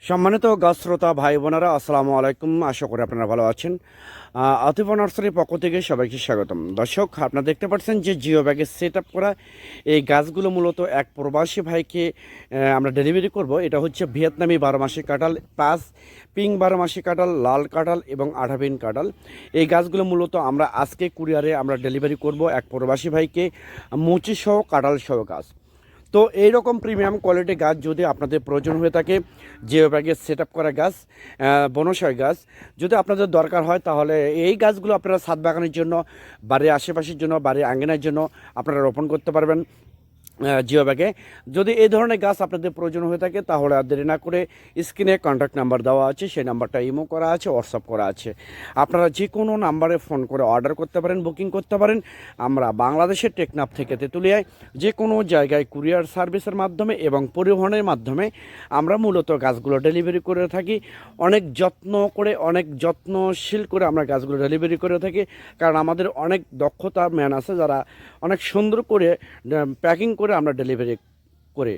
সম্মানিত গাছ শ্রোতা ভাই বোনেরা, আসসালামু আলাইকুম। আশা করি আপনারা ভালো আছেন। আতিফ নার্সারির পক্ষ থেকে সবাইকে স্বাগতম। দর্শক, আপনারা দেখতে পাচ্ছেন যে জিও ব্যাগে সেট আপ করা এই গাছগুলো মূলত এক প্রবাসী ভাইকে আমরা ডেলিভারি করব। এটা হচ্ছে ভিয়েতনামি 12 মাসি কাঁঠাল প্লাস পিঙ্ক 12 মাসি কাঁঠাল, লাল কাঁঠাল এবং আঠাবিন কাঁঠাল। এই গাছগুলো মূলত আমরা আজকে কুরিয়ারে আমরা ডেলিভারি করব এক প্রবাসী ভাইকে, মুচি সহ কাঁঠাল সহ গাছ। তো এইরকম প্রিমিয়াম কোয়ালিটি গাছ যদি আপনাদের প্রয়োজন হয়ে থাকে, জিও ব্যাগে সেট আপ করা গাছ, বনসাই গাছ যদি আপনাদের দরকার হয়, তাহলে এই গাছগুলো আপনারা ছাদ বাগানের জন্য, বাড়ির আশেপাশের জন্য, বাড়ির আঙ্গিনার জন্য আপনারা রোপণ করতে পারবেন জিও ব্যাগে। যদি এই ধরনের গাছ আপনাদের প্রয়োজন হয়ে থাকে, তাহলে আর দেরি না করে স্ক্রিনে কন্ট্যাক্ট নাম্বার দেওয়া আছে, সেই নাম্বারটা ইমো করা আছে, হোয়াটসঅ্যাপ করা আছে। আপনারা যে কোনো নাম্বারে ফোন করে অর্ডার করতে পারেন, বুকিং করতে পারেন। আমরা বাংলাদেশের টেকনাফ থেকে তেঁতুলিয়ায় যে কোনো জায়গায় কুরিয়ার সার্ভিসের মাধ্যমে এবং পরিবহনের মাধ্যমে আমরা মূলত গাছগুলো ডেলিভারি করে থাকি। অনেক যত্ন করে, অনেক যত্নশীল করে আমরা গাছগুলো ডেলিভারি করে থাকি, কারণ আমাদের অনেক দক্ষতা ম্যান আছে যারা অনেক সুন্দর করে প্যাকিং করে আমরা ডেলিভারি করে